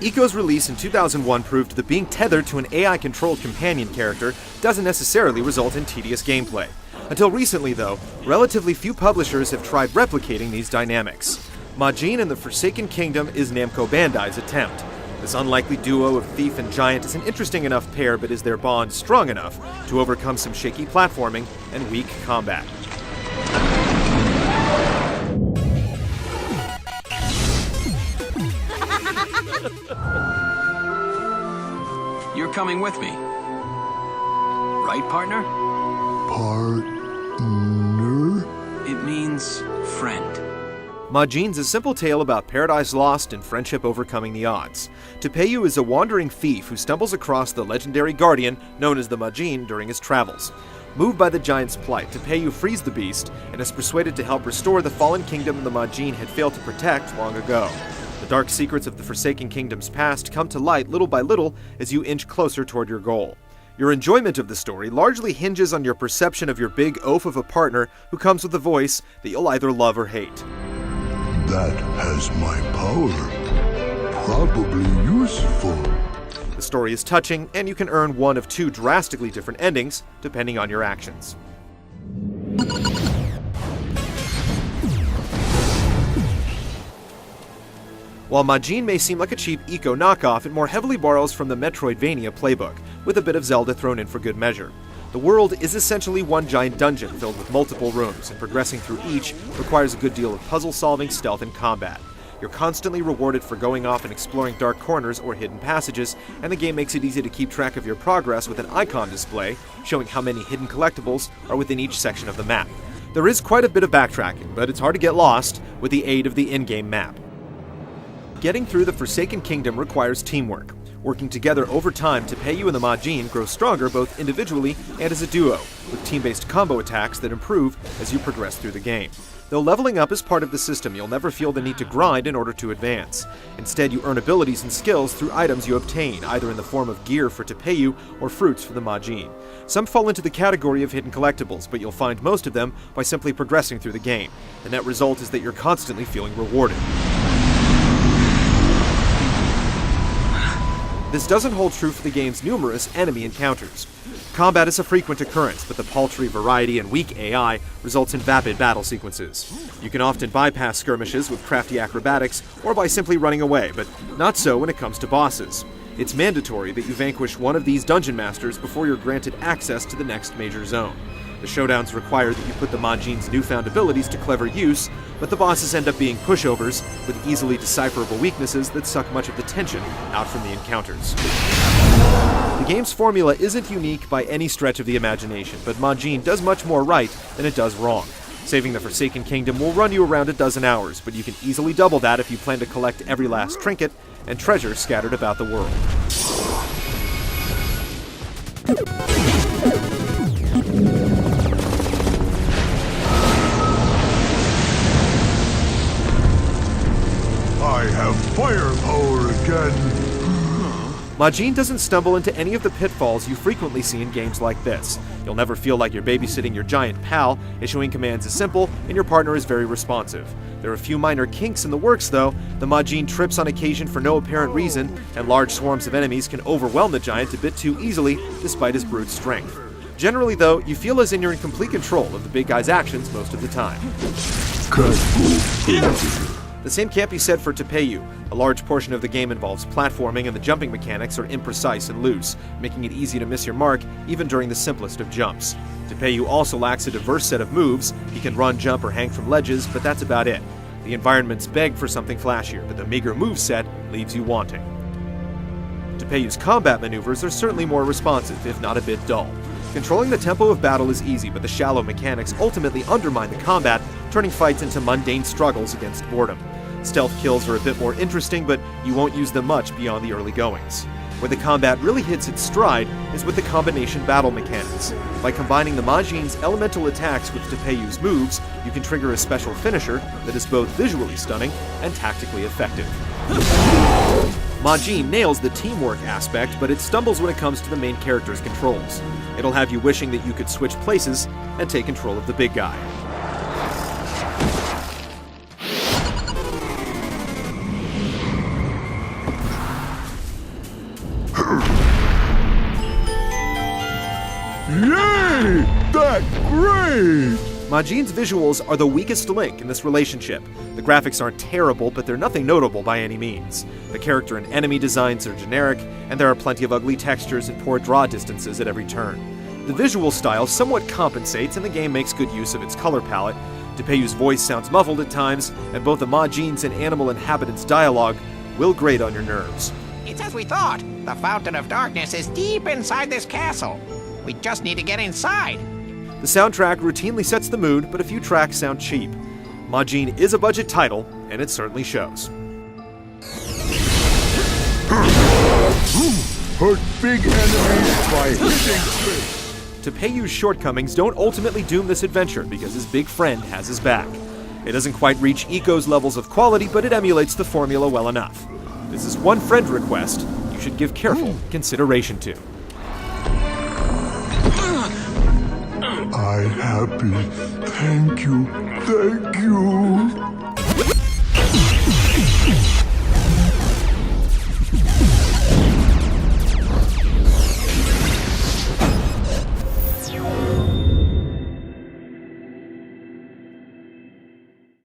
Eco's release in 2001 proved that being tethered to an AI-controlled companion character doesn't necessarily result in tedious gameplay. Until recently, though, relatively few publishers have tried replicating these dynamics. Majin and the Forsaken Kingdom is Namco Bandai's attempt. This unlikely duo of thief and giant is an interesting enough pair, but is their bond strong enough to overcome some shaky platforming and weak combat? You're coming with me. Right, partner? Partner? It means friend. Majin's a simple tale about paradise lost and friendship overcoming the odds. Tepeyu is a wandering thief who stumbles across the legendary guardian known as the Majin during his travels. Moved by the giant's plight, Tepeyu frees the beast and is persuaded to help restore the fallen kingdom the Majin had failed to protect long ago. The dark secrets of the Forsaken Kingdom's past come to light little by little as you inch closer toward your goal. Your enjoyment of the story largely hinges on your perception of your big oaf of a partner who comes with a voice that you'll either love or hate. That has my power. Probably useful. The story is touching, and you can earn one of two drastically different endings, depending on your actions. While Majin may seem like a cheap eco knockoff, it more heavily borrows from the Metroidvania playbook, with a bit of Zelda thrown in for good measure. The world is essentially one giant dungeon filled with multiple rooms, and progressing through each requires a good deal of puzzle solving, stealth, and combat. You're constantly rewarded for going off and exploring dark corners or hidden passages, and the game makes it easy to keep track of your progress with an icon display showing how many hidden collectibles are within each section of the map. There is quite a bit of backtracking, but it's hard to get lost with the aid of the in-game map. Getting through the Forsaken Kingdom requires teamwork. Working together over time, Tepeyu and the Majin grow stronger both individually and as a duo, with team-based combo attacks that improve as you progress through the game. Though leveling up is part of the system, you'll never feel the need to grind in order to advance. Instead, you earn abilities and skills through items you obtain, either in the form of gear for Tepeyu or fruits for the Majin. Some fall into the category of hidden collectibles, but you'll find most of them by simply progressing through the game. The net result is that you're constantly feeling rewarded. This doesn't hold true for the game's numerous enemy encounters. Combat is a frequent occurrence, but the paltry variety and weak AI results in vapid battle sequences. You can often bypass skirmishes with crafty acrobatics or by simply running away, but not so when it comes to bosses. It's mandatory that you vanquish one of these dungeon masters before you're granted access to the next major zone. The showdowns require that you put the Majin's newfound abilities to clever use, but the bosses end up being pushovers with easily decipherable weaknesses that suck much of the tension out from the encounters. The game's formula isn't unique by any stretch of the imagination, but Majin does much more right than it does wrong. Saving the Forsaken Kingdom will run you around a dozen hours, but you can easily double that if you plan to collect every last trinket and treasure scattered about the world. I have firepower again. Majin doesn't stumble into any of the pitfalls you frequently see in games like this. You'll never feel like you're babysitting your giant pal, issuing commands is simple, and your partner is very responsive. There are a few minor kinks in the works though. The Majin trips on occasion for no apparent reason, and large swarms of enemies can overwhelm the giant a bit too easily despite his brute strength. Generally though, you feel as in you're in complete control of the big guy's actions most of the time. The same can't be said for Tepeyu. A large portion of the game involves platforming, and the jumping mechanics are imprecise and loose, making it easy to miss your mark even during the simplest of jumps. Tepeyu also lacks a diverse set of moves. He can run, jump, or hang from ledges, but that's about it. The environments beg for something flashier, but the meager moveset leaves you wanting. Tepeyu's combat maneuvers are certainly more responsive, if not a bit dull. Controlling the tempo of battle is easy, but the shallow mechanics ultimately undermine the combat, turning fights into mundane struggles against boredom. Stealth kills are a bit more interesting, but you won't use them much beyond the early goings. Where the combat really hits its stride is with the combination battle mechanics. By combining the Majin's elemental attacks with Tepeyu's moves, you can trigger a special finisher that is both visually stunning and tactically effective. Majin nails the teamwork aspect, but it stumbles when it comes to the main character's controls. It'll have you wishing that you could switch places and take control of the big guy. that great! Majin's visuals are the weakest link in this relationship. The graphics aren't terrible, but they're nothing notable by any means. The character and enemy designs are generic, and there are plenty of ugly textures and poor draw distances at every turn. The visual style somewhat compensates, and the game makes good use of its color palette. Tepeyu's voice sounds muffled at times, and both the Majin's and animal inhabitants' dialogue will grate on your nerves. It's as we thought. The Fountain of Darkness is deep inside this castle. We just need to get inside. The soundtrack routinely sets the mood, but a few tracks sound cheap. Majin is a budget title, and it certainly shows. Hurt big enemies by hitting space. Tepeyu's shortcomings don't ultimately doom this adventure because his big friend has his back. It doesn't quite reach Eco's levels of quality, but it emulates the formula well enough. This is one friend request you should give careful consideration to. I happy. Thank you. Thank you.